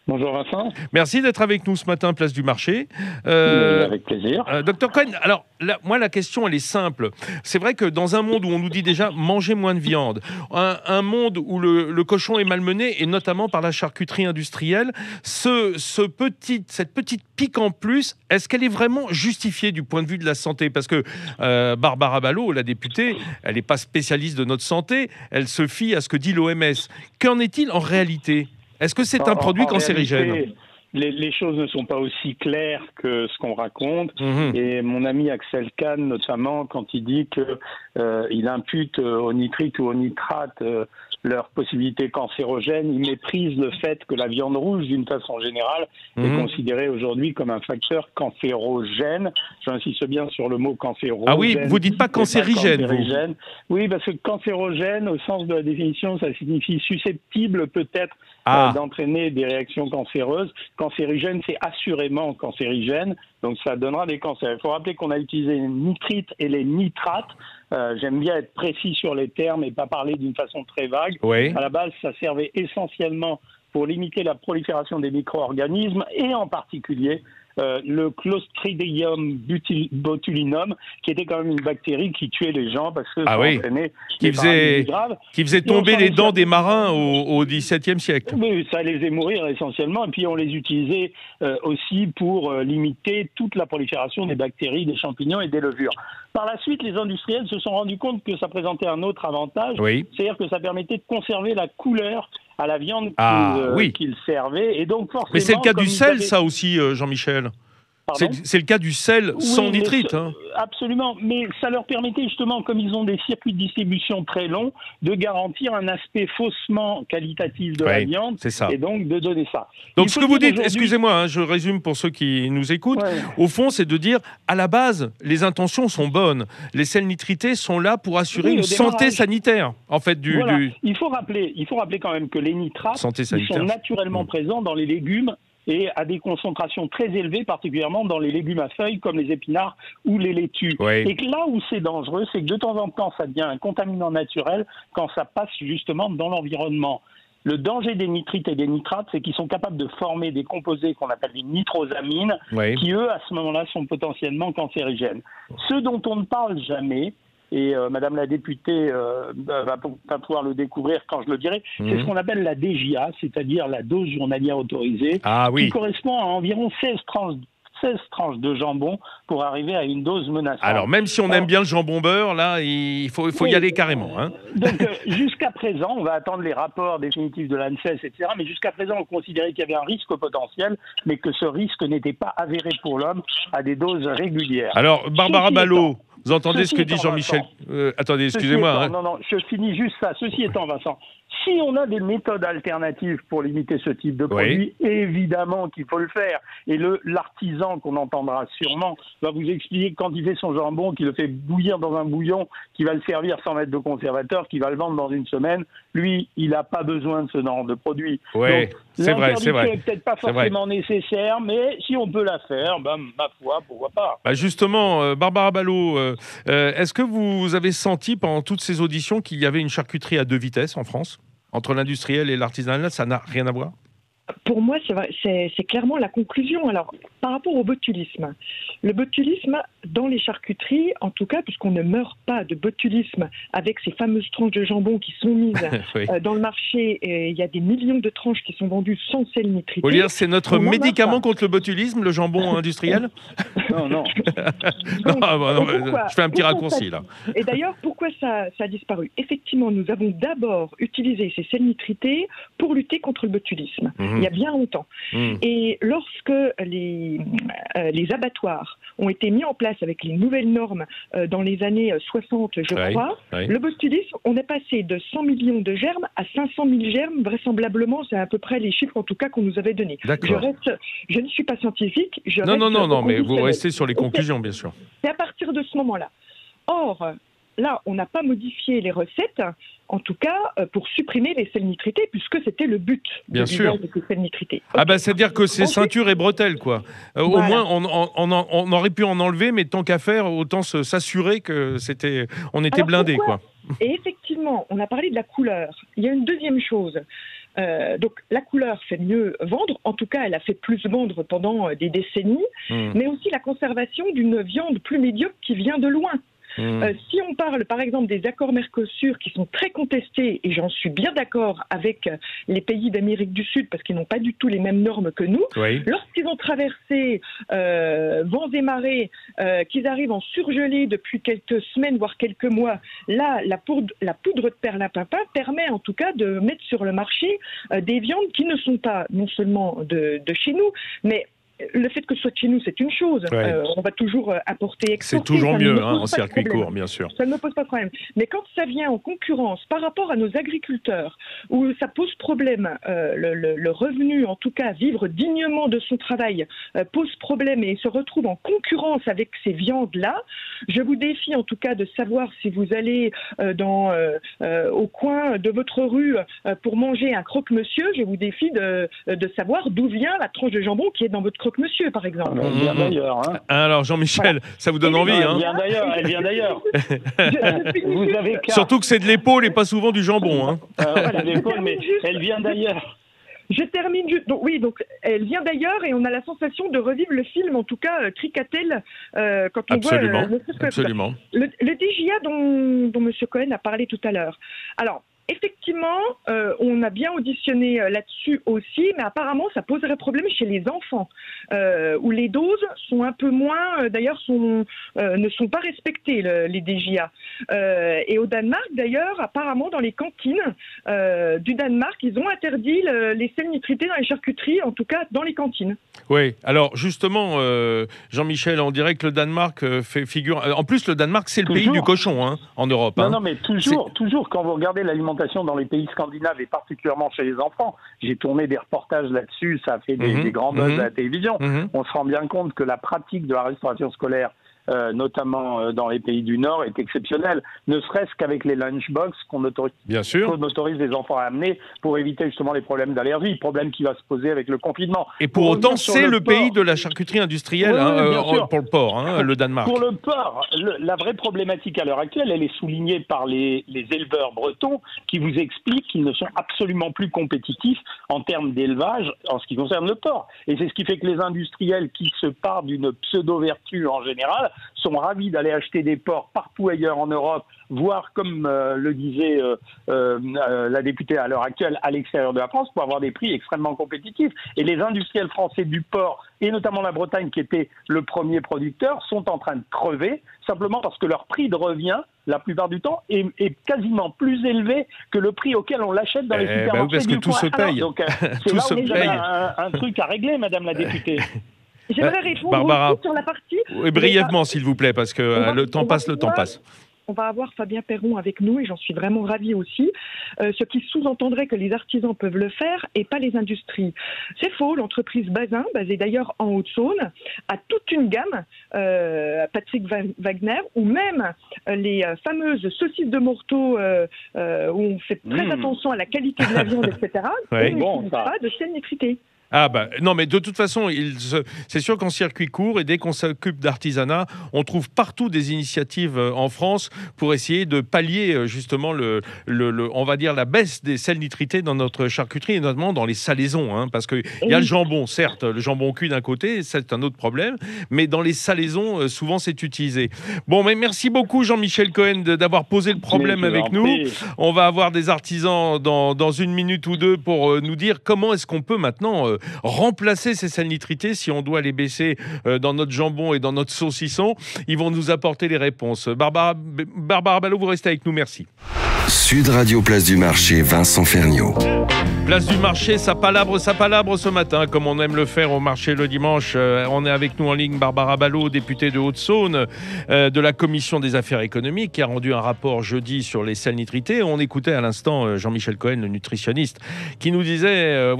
Bonjour Vincent. Merci d'être avec nous ce matin, place du marché. Avec plaisir. Docteur Cohen, alors moi la question elle est simple. C'est vrai que dans un monde où on nous dit déjà mangez moins de viande, un monde où le cochon est malmené et notamment par la charcuterie industrielle, cette petite pique en plus, est-ce qu'elle est vraiment justifiée du point de vue de la santé? Parce que Barbara Ballot, la députée, elle n'est pas spécialiste de notre santé, elle se fie à ce que dit l'OMS. Qu'en est-il en réalité? Est-ce que c'est un produit cancérigène? Réalité, les choses ne sont pas aussi claires que ce qu'on raconte. Et mon ami Axel Kahn, notamment, quand il dit qu'il impute aux nitrites ou aux nitrates leur possibilité cancérogène, il méprise le fait que la viande rouge, d'une façon générale, est considérée aujourd'hui comme un facteur cancérogène. J'insiste bien sur le mot cancérogène. Ah oui, vous dites pas cancérigène, vous. Oui, parce que cancérogène, au sens de la définition, ça signifie susceptible peut-être d'entraîner des réactions cancéreuses. Cancérigène, c'est assurément cancérigène, donc ça donnera des cancers. Il faut rappeler qu'on a utilisé les nitrites et les nitrates. J'aime bien être précis sur les termes et pas parler d'une façon très vague. À la base, ça servait essentiellement pour limiter la prolifération des micro-organismes et en particulier le Clostridium botulinum, qui était quand même une bactérie qui tuait les gens parce que ça entraînait qui faisait tomber les dents des marins au XVIIe siècle. Oui, ça les faisait mourir essentiellement, et puis on les utilisait aussi pour limiter toute la prolifération des bactéries, des champignons et des levures. Par la suite, les industriels se sont rendus compte que ça présentait un autre avantage, c'est-à-dire que ça permettait de conserver la couleur à la viande qu'ils servaient. Et donc forcément, mais c'est le cas du sel, ça aussi, Jean-Michel. C'est le cas du sel sans nitrite. Absolument, mais ça leur permettait justement, comme ils ont des circuits de distribution très longs, de garantir un aspect faussement qualitatif de la viande, et donc de donner ça. Donc ce que vous dites, excusez-moi, je résume pour ceux qui nous écoutent, au fond c'est de dire, à la base, les intentions sont bonnes. Les sels nitrités sont là pour assurer une santé sanitaire, en fait. Il faut rappeler quand même que les nitrates sont naturellement présents dans les légumes et à des concentrations très élevées, particulièrement dans les légumes à feuilles comme les épinards ou les laitues. Et que là où c'est dangereux, c'est que de temps en temps, ça devient un contaminant naturel quand ça passe justement dans l'environnement. Le danger des nitrites et des nitrates, c'est qu'ils sont capables de former des composés qu'on appelle des nitrosamines, qui eux, à ce moment-là, sont potentiellement cancérigènes. Ce dont on ne parle jamais, et Madame la députée va pouvoir le découvrir quand je le dirai, c'est ce qu'on appelle la DJA, c'est-à-dire la dose journalière autorisée, qui correspond à environ 16 tranches de jambon pour arriver à une dose menaçante. Alors, même si on aime bien le jambon beurre, là, il faut y aller carrément. Donc, jusqu'à présent, on va attendre les rapports définitifs de l'ANSES, etc., mais jusqu'à présent, on considérait qu'il y avait un risque potentiel, mais que ce risque n'était pas avéré pour l'homme à des doses régulières. Alors, Barbara Ballot, vous entendez ce que dit Jean-Michel attendez, excusez-moi. Non, je finis juste ça. Ceci étant, Vincent, si on a des méthodes alternatives pour limiter ce type de produit, évidemment qu'il faut le faire. Et l'artisan qu'on entendra sûrement va vous expliquer que quand il fait son jambon, qu'il le fait bouillir dans un bouillon, qu'il va le servir sans mettre de conservateur, qu'il va le vendre dans une semaine, lui, il n'a pas besoin de ce genre de produit. Oui, c'est vrai. L'interdiction n'est peut-être pas forcément nécessaire, mais si on peut la faire, ma foi, pourquoi pas. Justement, Barbara Ballot, est-ce que vous avez senti pendant toutes ces auditions qu'il y avait une charcuterie à deux vitesses en France ? Entre l'industriel et l'artisanal, ça n'a rien à voir ? Pour moi, c'est clairement la conclusion. Alors, par rapport au botulisme, le botulisme dans les charcuteries, en tout cas, puisqu'on ne meurt pas de botulisme avec ces fameuses tranches de jambon qui sont mises dans le marché, et il y a des millions de tranches qui sont vendues sans sel nitrité. Vous voulez dire, c'est notre médicament contre le botulisme, le jambon industriel ? Non. Je fais un petit raccourci, là. Et d'ailleurs, pourquoi ça a disparu ? Effectivement, nous avons d'abord utilisé ces sels nitrités pour lutter contre le botulisme. Il y a bien longtemps. Et lorsque les abattoirs ont été mis en place avec les nouvelles normes dans les années 60, je crois, le botulisme, on est passé de 100 millions de germes à 500 000 germes, vraisemblablement, c'est à peu près les chiffres en tout cas qu'on nous avait donnés. Je ne suis pas scientifique. Non, mais vous restez sur les conclusions, bien sûr. C'est à partir de ce moment-là. Or, là, on n'a pas modifié les recettes, en tout cas pour supprimer les sels nitrités, puisque c'était le but de l'usage de ces sels nitrités. C'est-à-dire que c'est ceinture et bretelles, quoi. Au moins, on aurait pu en enlever, mais tant qu'à faire, autant s'assurer que on était blindés, quoi. Et effectivement, on a parlé de la couleur. Il y a une deuxième chose. Donc la couleur fait mieux vendre, en tout cas elle a fait plus vendre pendant des décennies, mais aussi la conservation d'une viande plus médiocre qui vient de loin. Si on parle par exemple des accords Mercosur qui sont très contestés, et j'en suis bien d'accord avec les pays d'Amérique du Sud parce qu'ils n'ont pas du tout les mêmes normes que nous, lorsqu'ils ont traversé vents et marées, qu'ils arrivent en surgelé depuis quelques semaines voire quelques mois, là la poudre de perlimpinpin permet en tout cas de mettre sur le marché des viandes qui ne sont pas non seulement de chez nous, mais le fait que ce soit chez nous, c'est une chose. On va toujours apporter, exporter. C'est toujours mieux en circuit court, bien sûr. Ça ne me pose pas de problème. Mais quand ça vient en concurrence par rapport à nos agriculteurs, où ça pose problème, le revenu, en tout cas, vivre dignement de son travail, pose problème et se retrouve en concurrence avec ces viandes-là, je vous défie en tout cas de savoir si vous allez au coin de votre rue pour manger un croque-monsieur, je vous défie de savoir d'où vient la tranche de jambon qui est dans votre croque-monsieur, par exemple. Elle vient d'ailleurs. Alors, Jean-Michel, ça vous donne envie, Elle vient d'ailleurs. Surtout que c'est de l'épaule et pas souvent du jambon. C'est de l'épaule, mais elle vient d'ailleurs. Je termine juste. Donc, oui, donc elle vient d'ailleurs et on a la sensation de revivre le film, en tout cas Cricatel, quand on absolument, voit absolument. Le DGA dont M. Cohen a parlé tout à l'heure. Alors, effectivement, on a bien auditionné là-dessus aussi, mais apparemment, ça poserait problème chez les enfants, où les doses sont un peu moins, d'ailleurs, ne sont pas respectées, les DGA. Et au Danemark, d'ailleurs, apparemment, dans les cantines du Danemark, ils ont interdit les sels nitrités dans les charcuteries, en tout cas dans les cantines. Oui, alors justement, Jean-Michel, on dirait que le Danemark fait figure... En plus, le Danemark, c'est le pays du cochon hein, en Europe. Non, mais toujours, quand vous regardez l'alimentation dans les pays scandinaves et particulièrement chez les enfants, j'ai tourné des reportages là-dessus, ça a fait des grands buzz à la télévision. On se rend bien compte que la pratique de la restauration scolaire, notamment dans les pays du Nord, est exceptionnelle, ne serait-ce qu'avec les lunchbox qu'on autorise les enfants à amener pour éviter justement les problèmes d'allergie, problème qui va se poser avec le confinement. Et pour autant, c'est le pays de la charcuterie industrielle pour le porc, le Danemark. Pour le porc, la vraie problématique à l'heure actuelle, elle est soulignée par les éleveurs bretons qui vous expliquent qu'ils ne sont absolument plus compétitifs en termes d'élevage en ce qui concerne le porc. Et c'est ce qui fait que les industriels qui se partent d'une pseudo-vertu en général sont ravis d'aller acheter des porcs partout ailleurs en Europe, voire, comme le disait la députée à l'heure actuelle, à l'extérieur de la France, pour avoir des prix extrêmement compétitifs. Et les industriels français du porc, et notamment la Bretagne, qui était le premier producteur, sont en train de crever, simplement parce que leur prix de revient, la plupart du temps, est quasiment plus élevé que le prix auquel on l'achète dans les supermarchés. Oui, parce que tout se paye. Donc, c'est là où il y a un truc à régler, Madame la députée. J'aimerais répondre Barbara, aussi sur la partie... Oui, brièvement, s'il vous plaît, parce que le temps passe. On va avoir Fabien Perron avec nous et j'en suis vraiment ravie aussi, ce qui sous-entendrait que les artisans peuvent le faire et pas les industries. C'est faux, l'entreprise Bazin, basée d'ailleurs en Haute-Saône, a toute une gamme, Patrick Wagner, ou même les fameuses saucisses de Morteau où on fait très attention à la qualité de la viande, etc. Ouais. On n'utilise pas de sel nitrité. Ah non, mais de toute façon, c'est sûr qu'en circuit court, et dès qu'on s'occupe d'artisanat, on trouve partout des initiatives en France pour essayer de pallier justement on va dire la baisse des sels nitrités dans notre charcuterie, et notamment dans les salaisons. Parce qu'il y a le jambon, certes, le jambon cuit d'un côté, c'est un autre problème, mais dans les salaisons, souvent c'est utilisé. Bon, mais merci beaucoup Jean-Michel Cohen d'avoir posé le problème avec nous. On va avoir des artisans dans une minute ou deux pour nous dire comment est-ce qu'on peut maintenant remplacer ces sels nitrités si on doit les baisser dans notre jambon et dans notre saucisson. Ils vont nous apporter les réponses. Barbara Ballot, vous restez avec nous, merci. Sud Radio, place du marché, Vincent Ferniaud. Place du marché, ça palabre ce matin, comme on aime le faire au marché le dimanche. On est avec nous en ligne Barbara Ballot, députée de Haute-Saône, de la Commission des affaires économiques, qui a rendu un rapport jeudi sur les sels nitrités. On écoutait à l'instant Jean-Michel Cohen, le nutritionniste, qui nous disait,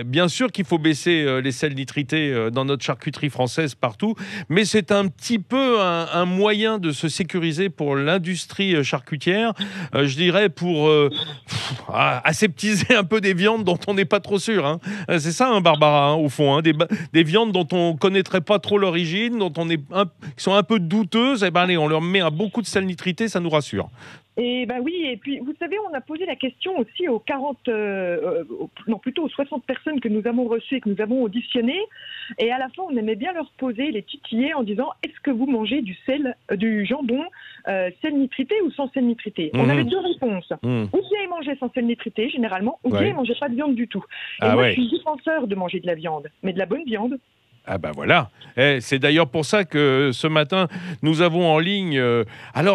bien sûr qu'il faut baisser les sels nitrités dans notre charcuterie française partout, mais c'est un petit peu un moyen de se sécuriser pour l'industrie charcutière, je dirais pour aseptiser un peu des viandes dont on n'est pas trop sûr. C'est ça, Barbara, au fond. Des viandes dont on ne connaîtrait pas trop l'origine, qui sont un peu douteuses. Allez, on leur met beaucoup de sel nitrité, ça nous rassure. Et oui, et puis vous savez, on a posé la question aussi aux 60 personnes que nous avons reçues et que nous avons auditionnées. Et à la fin, on aimait bien leur poser, les titiller en disant « Est-ce que vous mangez du jambon sel nitrité ou sans sel nitrité ?» On avait deux réponses. Ou bien ils mangeaient sans sel nitrité, généralement, ou bien ils ne mangeaient pas de viande du tout. Et moi, je suis défenseur de manger de la viande, mais de la bonne viande. Ah voilà. C'est d'ailleurs pour ça que ce matin, nous avons en ligne,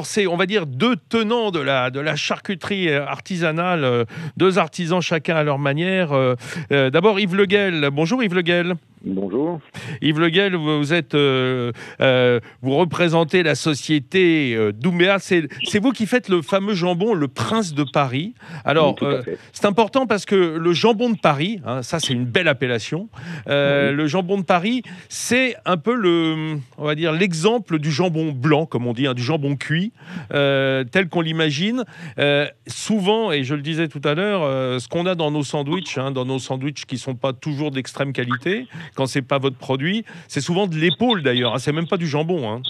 c'est, on va dire, deux tenants de la charcuterie artisanale, deux artisans chacun à leur manière. D'abord Yves Leguel. Bonjour Yves Leguel. Bonjour. Yves Leguel, vous êtes, vous représentez la société Doumbéa. C'est vous qui faites le fameux jambon, le Prince de Paris. Alors, c'est important parce que le jambon de Paris, ça c'est une belle appellation. Le jambon de Paris, c'est un peu on va dire l'exemple du jambon blanc, comme on dit, du jambon cuit, tel qu'on l'imagine. Souvent, et je le disais tout à l'heure, ce qu'on a dans nos sandwichs, qui sont pas toujours d'extrême qualité. Quand c'est pas votre produit, c'est souvent de l'épaule d'ailleurs, c'est même pas du jambon.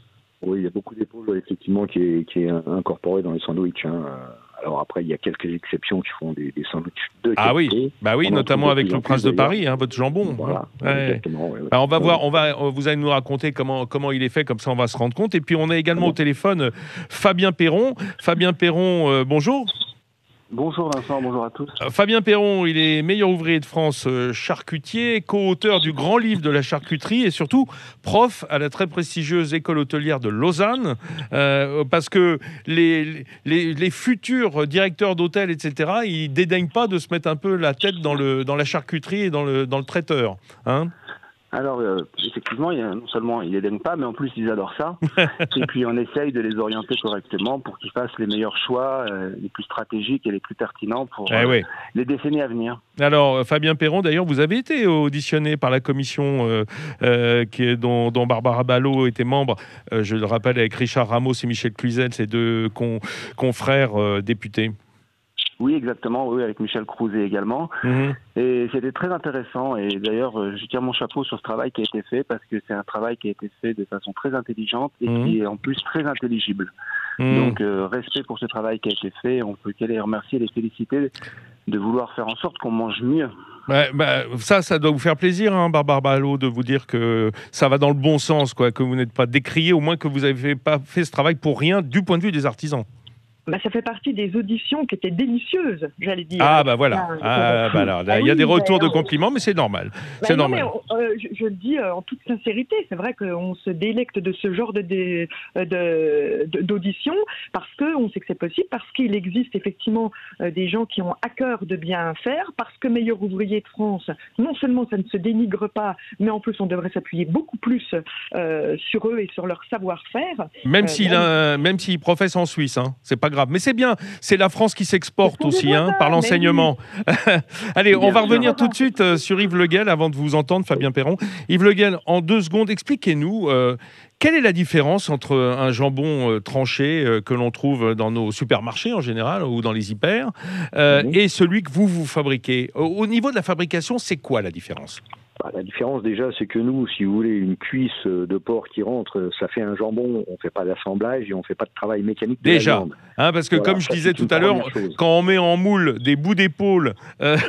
Oui, il y a beaucoup d'épaule effectivement qui est incorporé dans les sandwichs. Alors après, il y a quelques exceptions qui font des sandwichs de qualité. Ah oui, bah oui, notamment avec le Prince de Paris, hein, votre jambon. Voilà, ouais. Exactement. Ouais. Bah, on va voir, vous allez nous raconter comment il est fait, comme ça on va se rendre compte. Et puis on a également au téléphone Fabien Perron. Fabien Perron, bonjour. Bonjour Vincent, bonjour à tous. Fabien Perron, il est meilleur ouvrier de France charcutier, co-auteur du grand livre de la charcuterie et surtout prof à la très prestigieuse école hôtelière de Lausanne, parce que les futurs directeurs d'hôtels, etc., ils dédaignent pas de se mettre un peu la tête dans la charcuterie et dans le traiteur, hein. Alors, effectivement, non seulement ils les daignent pas, mais en plus ils adorent ça. Et puis on essaye de les orienter correctement pour qu'ils fassent les meilleurs choix, les plus stratégiques et les plus pertinents pour les décennies à venir. Alors, Fabien Perron, d'ailleurs, vous avez été auditionné par la commission dont Barbara Ballot était membre, je le rappelle, avec Richard Ramos et Michel Cluzel, ces deux confrères députés. Oui, exactement, oui, avec Michel Crouzet également. Et c'était très intéressant. Et d'ailleurs, je tire mon chapeau sur ce travail qui a été fait parce que c'est un travail qui a été fait de façon très intelligente et qui est en plus très intelligible. Donc, respect pour ce travail qui a été fait. On peut les remercier, les féliciter de vouloir faire en sorte qu'on mange mieux. Ouais, bah, ça doit vous faire plaisir, hein, Barbara Ballot, de vous dire que ça va dans le bon sens, quoi, que vous n'êtes pas décrié, au moins que vous n'avez pas fait ce travail pour rien du point de vue des artisans. Bah, ça fait partie des auditions qui étaient délicieuses, j'allais dire. Ah bah voilà. Il y a des retours de compliments, mais c'est normal. C'est normal. Je le dis en toute sincérité, c'est vrai qu'on se délecte de ce genre d'audition parce qu'on sait que c'est possible, parce qu'il existe effectivement des gens qui ont à cœur de bien faire, parce que meilleur ouvrier de France, non seulement ça ne se dénigre pas, mais en plus on devrait s'appuyer beaucoup plus sur eux et sur leur savoir-faire. Même s'ils professent en Suisse, hein, c'est pas grave. Mais c'est bien, c'est la France qui s'exporte aussi, hein, par l'enseignement. Oui. Allez, on va revenir tout de suite sur Yves Le Gall avant de vous entendre, Fabien Perron. Yves Le Gall, en 2 secondes, expliquez-nous quelle est la différence entre un jambon tranché que l'on trouve dans nos supermarchés en général ou dans les hyper et celui que vous fabriquez. Au niveau de la fabrication, c'est quoi la différence ? La différence déjà, c'est que nous, si vous voulez, une cuisse de porc qui rentre, ça fait un jambon, on ne fait pas d'assemblage et on ne fait pas de travail mécanique de déjà, la viande. Hein, parce que comme je disais tout à l'heure, quand on met en moule des bouts d'épaule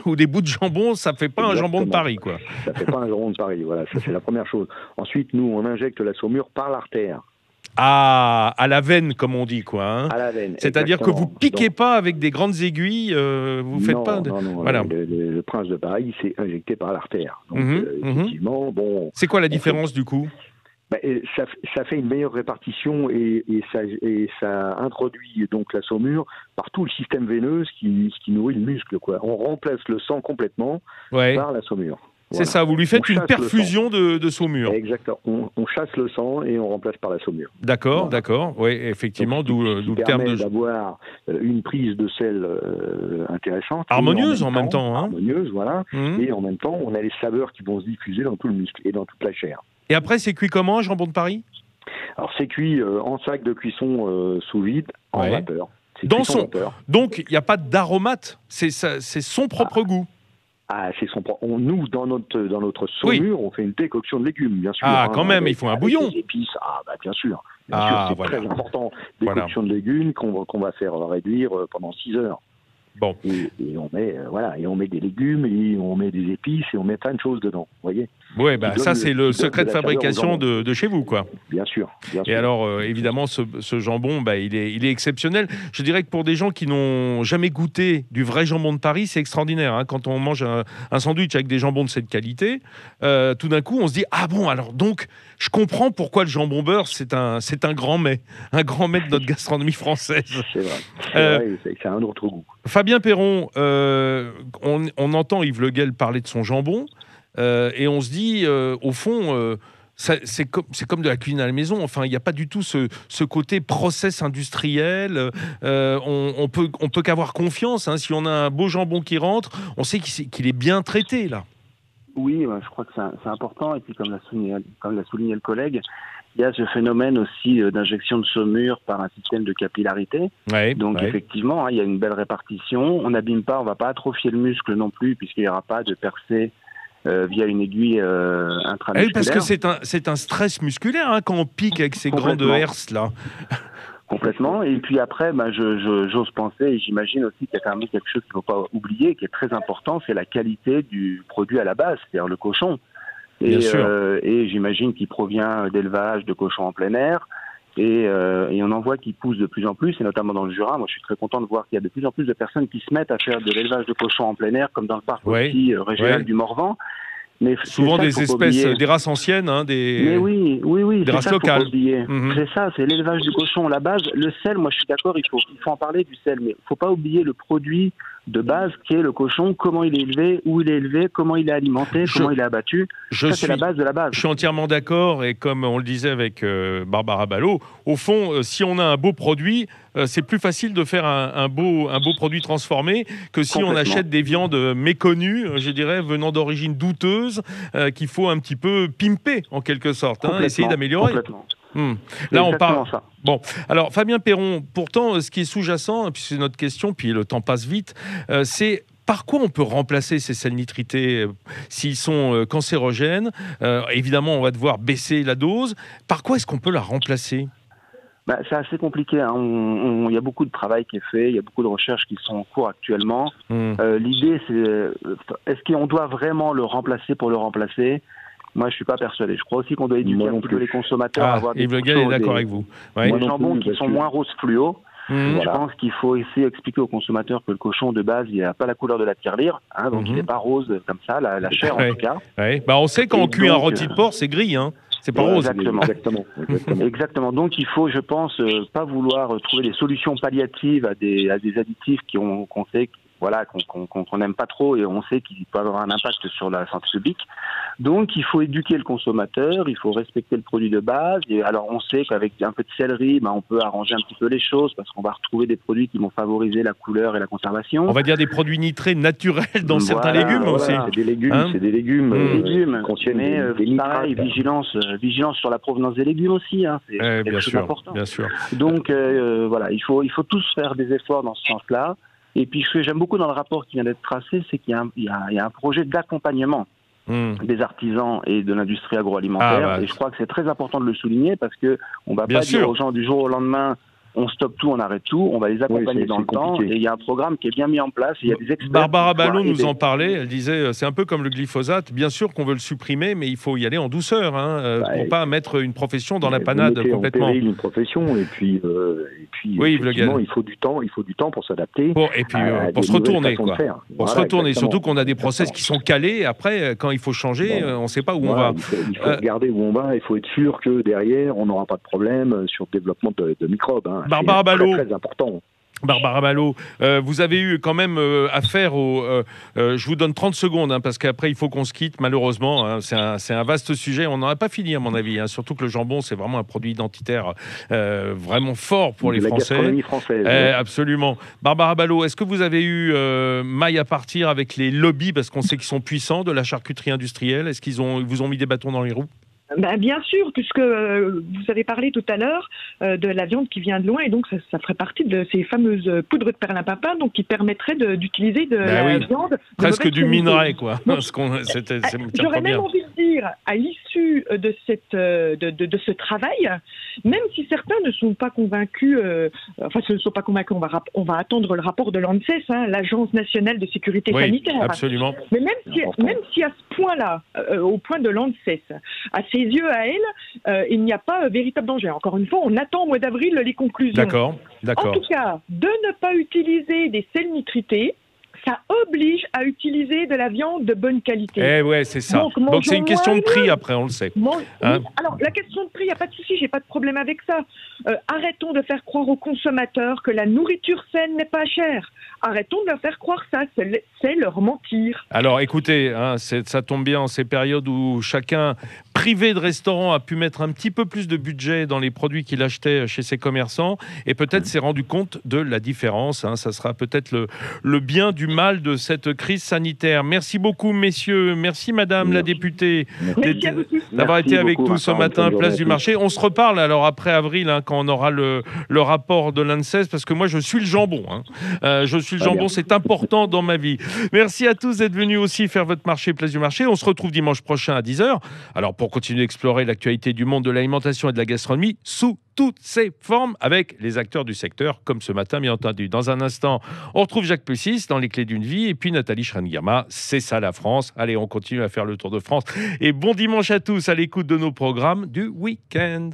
ou des bouts de jambon, ça ne fait pas un jambon de Paris, quoi. Ça ne fait pas un jambon de Paris, voilà, ça c'est la première chose. Ensuite, nous, on injecte la saumure par l'artère. Ah, à la veine, comme on dit, quoi. Hein. À la veine. C'est-à-dire que vous piquez pas avec des grandes aiguilles, vous faites pas. Non. Voilà. Le Prince de Paris, c'est injecté par l'artère. Donc, effectivement, bon. C'est quoi la différence du coup ? Ça fait une meilleure répartition et ça introduit donc la saumure par tout le système veineux qui nourrit le muscle, quoi. On remplace le sang complètement par la saumure. C'est ça, vous lui faites une perfusion de saumure. Exactement. On chasse le sang et on remplace par la saumure. D'accord. Oui, effectivement, d'où le terme de... d'avoir une prise de sel intéressante. Harmonieuse en même temps. Hein. Harmonieuse, voilà. Et en même temps, on a les saveurs qui vont se diffuser dans tout le muscle et dans toute la chair. Et après, c'est cuit comment, un jambon de Paris ? Alors, c'est cuit en sac de cuisson sous vide, en vapeur. Donc, il n'y a pas d'aromate, c'est son propre goût. Ah, c'est son propre. Nous, dans notre saumure, on fait une décoction de légumes, bien sûr. Ah, quand même, il faut un bouillon. Des épices, bien sûr. C'est très important. Décoction de légumes qu'on va faire réduire pendant 6 heures. Bon. Et on met des légumes, et on met des épices, et on met plein de choses dedans, vous voyez. Oui, ça c'est le secret de fabrication de chez vous, quoi. Bien sûr. Et alors, évidemment, ce jambon, il est exceptionnel. Je dirais que pour des gens qui n'ont jamais goûté du vrai jambon de Paris, c'est extraordinaire. Hein. Quand on mange un sandwich avec des jambons de cette qualité, tout d'un coup, on se dit, ah bon, alors donc, je comprends pourquoi le jambon beurre, c'est un grand mets de notre gastronomie française. C'est vrai, c'est un autre goût. Fabien Perron, on entend Yves Le Gall parler de son jambon et on se dit, au fond, c'est comme de la cuisine à la maison. Enfin, il n'y a pas du tout ce côté process industriel. On peut qu'avoir confiance. Hein. Si on a un beau jambon qui rentre, on sait qu'il est bien traité, là. Oui, je crois que c'est important. Et puis, comme l'a souligné le collègue, il y a ce phénomène aussi d'injection de saumure par un système de capillarité. Donc effectivement, il y a une belle répartition. On n'abîme pas, on ne va pas atrophier le muscle non plus, puisqu'il n'y aura pas de percée via une aiguille intramusculaire. Oui, parce que c'est un stress musculaire quand on pique avec ces grandes herses là. Complètement. Et puis après, j'ose penser, et j'imagine aussi qu'il y a quand même quelque chose qu'il ne faut pas oublier, qui est très important, c'est la qualité du produit à la base, c'est-à-dire le cochon. Et j'imagine qu'il provient d'élevage de cochons en plein air. Et on en voit qui poussent de plus en plus, et notamment dans le Jura. Moi, je suis très content de voir qu'il y a de plus en plus de personnes qui se mettent à faire de l'élevage de cochons en plein air, comme dans le parc aussi régional du Morvan. Mais souvent des espèces, des races anciennes, mais oui, des races locales. C'est ça, c'est l'élevage du cochon. La base, le sel, moi je suis d'accord, il faut en parler du sel, mais il ne faut pas oublier le produit de base qui est le cochon, comment il est élevé, où il est élevé, comment il est alimenté, comment il est abattu. C'est la base de la base. Je suis entièrement d'accord, et comme on le disait avec Barbara Ballot, au fond, si on a un beau produit, c'est plus facile de faire un beau produit transformé que si on achète des viandes méconnues, je dirais, venant d'origine douteuse, qu'il faut un petit peu pimper en quelque sorte, essayer d'améliorer. Là, on parle. Ça. Bon, alors Fabien Perron, pourtant, ce qui est sous-jacent, puis c'est notre question, puis le temps passe vite, c'est par quoi on peut remplacer ces sels nitrités s'ils sont cancérogènes? Évidemment, on va devoir baisser la dose. Par quoi est-ce qu'on peut la remplacer? C'est assez compliqué. Il y a beaucoup de travail qui est fait, il y a beaucoup de recherches qui sont en cours actuellement. L'idée, c'est est-ce qu'on doit vraiment le remplacer pour le remplacer? Moi, je suis pas persuadé. Je crois aussi qu'on doit éduquer un petit peu les consommateurs à avoir des Yves Le Gall est d'accord avec vous. Des jambons qui sont moins rose fluo. Je pense qu'il faut essayer d'expliquer aux consommateurs que le cochon de base, il n'a pas la couleur de la tirelire, donc il n'est pas rose comme ça, la chair en tout cas. On sait quand on cuit un rôti de porc, c'est gris, c'est pas rose. Exactement. Donc il faut, je pense, pas vouloir trouver des solutions palliatives à des additifs qu'on sait qu'on n'aime pas trop et on sait qu'ils peuvent avoir un impact sur la santé publique. Donc il faut éduquer le consommateur, il faut respecter le produit de base. Et alors on sait qu'avec un peu de céleri, on peut arranger un petit peu les choses parce qu'on va retrouver des produits qui vont favoriser la couleur et la conservation. On va dire des produits nitrés naturels dans certains légumes aussi. C'est des légumes, c'est des légumes. Mais pareil, vigilance sur la provenance des légumes aussi. C'est quelque chose d'important. Bien sûr. Donc il faut tous faire des efforts dans ce sens-là. Et puis, ce que j'aime beaucoup dans le rapport qui vient d'être tracé, c'est qu'il y a un projet d'accompagnement des artisans et de l'industrie agroalimentaire. Et je crois que c'est très important de le souligner parce qu'on ne va pas dire aux gens du jour au lendemain, on stoppe tout, on arrête tout, on va les accompagner dans le temps. Et il y a un programme qui est bien mis en place. Il y a des experts. Barbara Ballot nous en parlait. Elle disait, c'est un peu comme le glyphosate. Bien sûr qu'on veut le supprimer, mais il faut y aller en douceur, pour pas mettre une profession dans la panade complètement. Une profession, et puis effectivement, il faut du temps pour s'adapter. Et puis pour se retourner, quoi. Pour se retourner, surtout qu'on a des process qui sont calés. Après, quand il faut changer, on ne sait pas où on va. Il faut regarder où on va. Il faut être sûr que derrière, on n'aura pas de problème sur le développement de microbes. Barbara Ballot, très important. Barbara Ballot, vous avez eu quand même affaire au... je vous donne 30 secondes, parce qu'après, il faut qu'on se quitte, malheureusement. C'est un vaste sujet. On n'en a pas fini, à mon avis. Surtout que le jambon, c'est vraiment un produit identitaire vraiment fort pour les Français. La gastronomie française. Absolument. Barbara Ballot, est-ce que vous avez eu maille à partir avec les lobbies, parce qu'on sait qu'ils sont puissants, de la charcuterie industrielle? Est-ce qu'ils vous ont mis des bâtons dans les roues? Bien sûr, puisque vous avez parlé tout à l'heure de la viande qui vient de loin, et donc ça ferait partie de ces fameuses poudres de perlimpinpin, donc qui permettraient d'utiliser de la viande. Presque du minerai, quoi. J'aurais même envie de dire, à l'issue de ce travail, même si certains ne sont pas convaincus, on va attendre le rapport de l'ANSES, l'Agence nationale de sécurité sanitaire. Absolument. Mais même si à ce point-là, au point de l'ANSES, à ses yeux à elle, il n'y a pas véritable danger. Encore une fois, on attend au mois d'avril les conclusions. D'accord. En tout cas, de ne pas utiliser des sels nitrités, ça oblige à utiliser de la viande de bonne qualité. C'est ça. Donc c'est une question de prix après, on le sait. Alors la question de prix, il n'y a pas de souci, j'ai pas de problème avec ça. Arrêtons de faire croire aux consommateurs que la nourriture saine n'est pas chère. Arrêtons de leur faire croire ça, c'est leur mentir. Alors écoutez, ça tombe bien en ces périodes où chacun privé de restaurant a pu mettre un petit peu plus de budget dans les produits qu'il achetait chez ses commerçants et peut-être s'est rendu compte de la différence. Ça sera peut-être le bien du mal de cette crise sanitaire. Merci beaucoup, messieurs. Merci, madame la députée, d'avoir été avec nous ce matin, place du marché. On se reparle alors après avril, quand on aura le rapport de l'ANSES, parce que moi, je suis le jambon. Je suis le jambon, c'est important dans ma vie. Merci à tous d'être venus aussi faire votre marché, place du marché. On se retrouve dimanche prochain à 10h. Alors, pour continuer d'explorer l'actualité du monde de l'alimentation et de la gastronomie, sous toutes ses formes avec les acteurs du secteur, comme ce matin, bien entendu. Dans un instant, on retrouve Jacques Plessis dans Les Clés d'une vie et puis Nathalie Schrein-Guillermat. C'est ça la France. Allez, on continue à faire le tour de France. Et bon dimanche à tous à l'écoute de nos programmes du week-end.